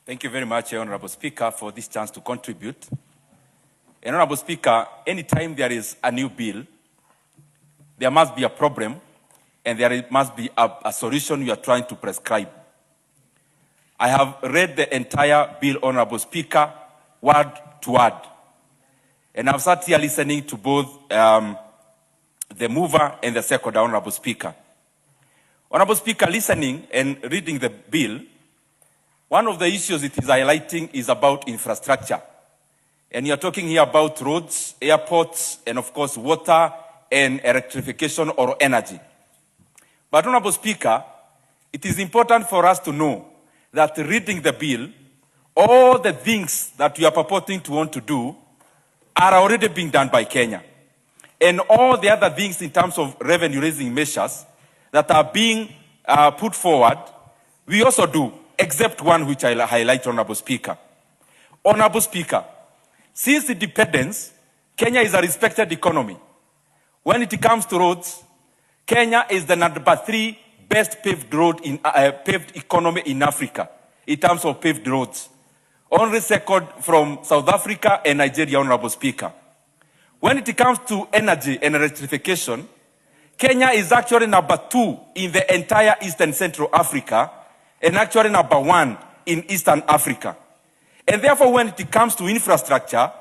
Thank you very much, Honorable Speaker, for this chance to contribute. Honorable Speaker, anytime there is a new bill, there must be a problem and there must be a solution you are trying to prescribe. I have read the entire bill, Honorable Speaker, word to word. And I've sat here listening to both the mover and the seconder, Honorable Speaker. Honorable Speaker, listening and reading the bill, one of the issues it is highlighting is about infrastructure. And you're talking here about roads, airports, and of course water and electrification or energy. But Honorable Speaker, it is important for us to know that reading the bill, all the things that you are purporting to want to do are already being done by Kenya. And all the other things in terms of revenue-raising measures that are being put forward, we also do, except one which I highlight, Honorable Speaker. Honorable Speaker, since independence, Kenya is a respected economy. When it comes to roads, Kenya is the number 3 best paved economy in Africa in terms of paved roads. Only second from South Africa and Nigeria, Honorable Speaker. When it comes to energy and electrification, Kenya is actually number 2 in the entire Eastern Central Africa and actually number 1 in Eastern Africa. And therefore, when it comes to infrastructure,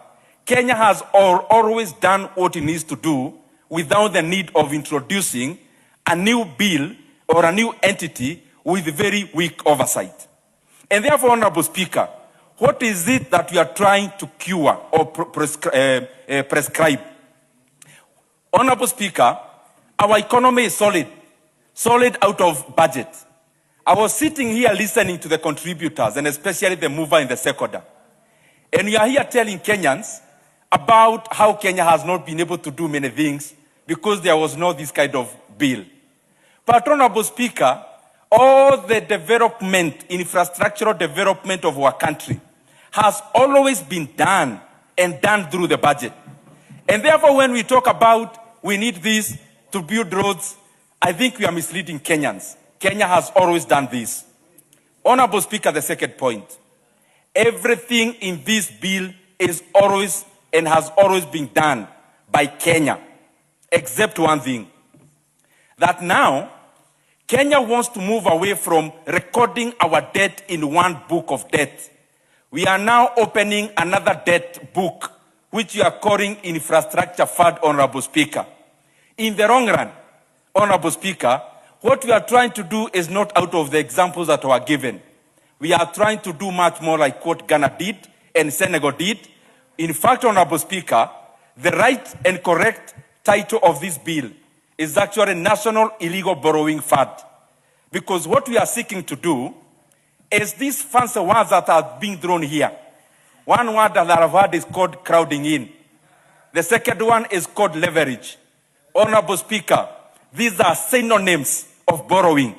Kenya has always done what it needs to do without the need of introducing a new bill or a new entity with very weak oversight. And therefore, Honorable Speaker, what is it that we are trying to cure or prescribe? Honorable Speaker, our economy is solid out of budget. I was sitting here listening to the contributors and especially the mover and the seconder. And we are here telling Kenyans about how Kenya has not been able to do many things because there was no this kind of bill. But Honorable Speaker, all the development, infrastructural development of our country has always been done and done through the budget. And therefore, when we talk about we need this to build roads, I think we are misleading Kenyans. Kenya has always done this. Honorable Speaker, the second point. Everything in this bill is always and has always been done by Kenya, except one thing. That now, Kenya wants to move away from recording our debt in one book of debt. We are now opening another debt book, which we are calling Infrastructure Fund, Honorable Speaker. In the long run, Honorable Speaker, what we are trying to do is not out of the examples that were given. We are trying to do much more like what Ghana did and Senegal did. In fact, Honorable Speaker, the right and correct title of this bill is actually National Illegal Borrowing Fund. Because what we are seeking to do is these fancy words that are being thrown here. One word that I've heard is called crowding in. The second one is called leverage. Honorable Speaker, these are synonyms of borrowing.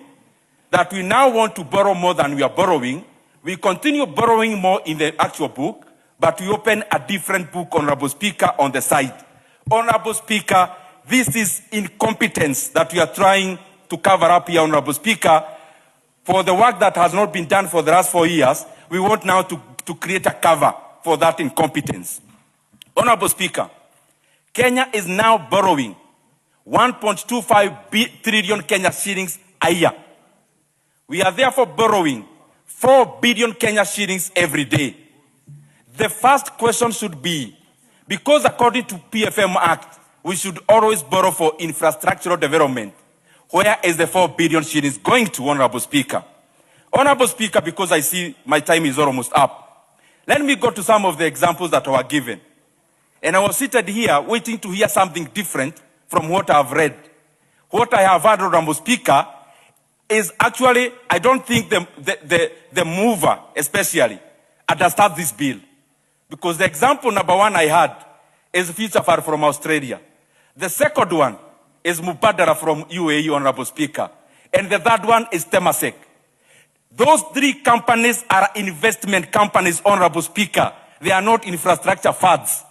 That we now want to borrow more than we are borrowing. We continue borrowing more in the actual book, but we open a different book, Honorable Speaker, on the side. Honorable Speaker, this is incompetence that we are trying to cover up here, Honorable Speaker. For the work that has not been done for the last 4 years, we want now to create a cover for that incompetence. Honorable Speaker, Kenya is now borrowing 1.25 trillion Kenya shillings a year. We are therefore borrowing 4 billion Kenya shillings every day. The first question should be, because according to PFM Act, we should always borrow for infrastructural development. Where is the 4 billion shillings going to, Honorable Speaker? Honorable Speaker, because I see my time is almost up, let me go to some of the examples that were given. And I was seated here waiting to hear something different from what I've read. What I have heard, Honorable Speaker, is actually, I don't think the mover, especially, understands this bill. Because the example number 1 I had is Future Fund from Australia. The second one is Mubadala from UAE, Honorable Speaker. And the third one is Temasek. Those 3 companies are investment companies, Honorable Speaker. They are not infrastructure funds.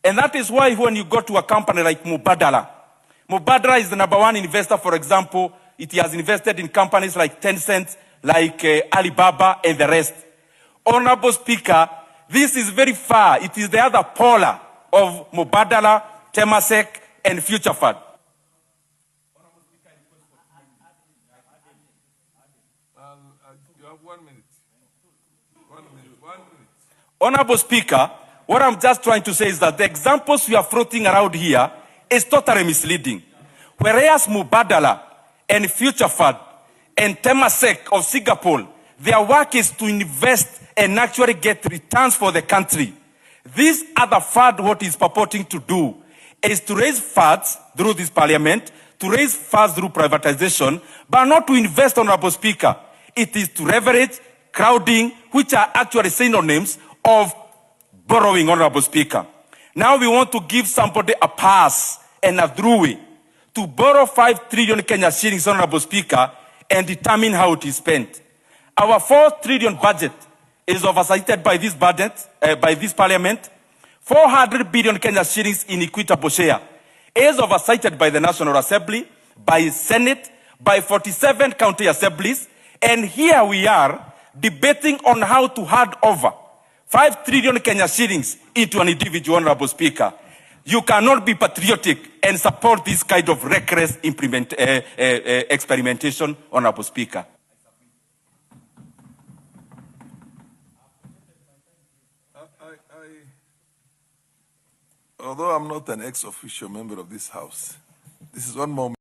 And that is why when you go to a company like Mubadala is the number 1 investor, for example. It has invested in companies like Tencent, like Alibaba, and the rest. Honorable Speaker, this is very far. It is the other polar of Mubadala, Temasek, and Future Fund. You have 1 minute. 1 minute. 1 minute. Honorable Speaker, what I'm just trying to say is that the examples we are floating around here is totally misleading. Whereas Mubadala and Future Fund and Temasek of Singapore, their work is to invest and actually get returns for the country. This other fund, what is purporting to do is to raise funds through this parliament, to raise funds through privatization, but not to invest, Honorable Speaker. It is to leverage, crowding, which are actually synonyms of borrowing, Honorable Speaker. Now we want to give somebody a pass and a throughway to borrow 5 trillion Kenya shillings, Honorable Speaker, and determine how it is spent. Our 4 trillion budget is oversighted by this budget, by this parliament. 400 billion Kenya shillings in equitable share is oversighted by the National Assembly, by Senate, by 47 county assemblies, and here we are debating on how to hand over 5 trillion Kenya shillings into an individual, Honorable Speaker. You cannot be patriotic and support this kind of reckless experimentation, Honorable Speaker. Although I'm not an ex-officio member of this House, this is one more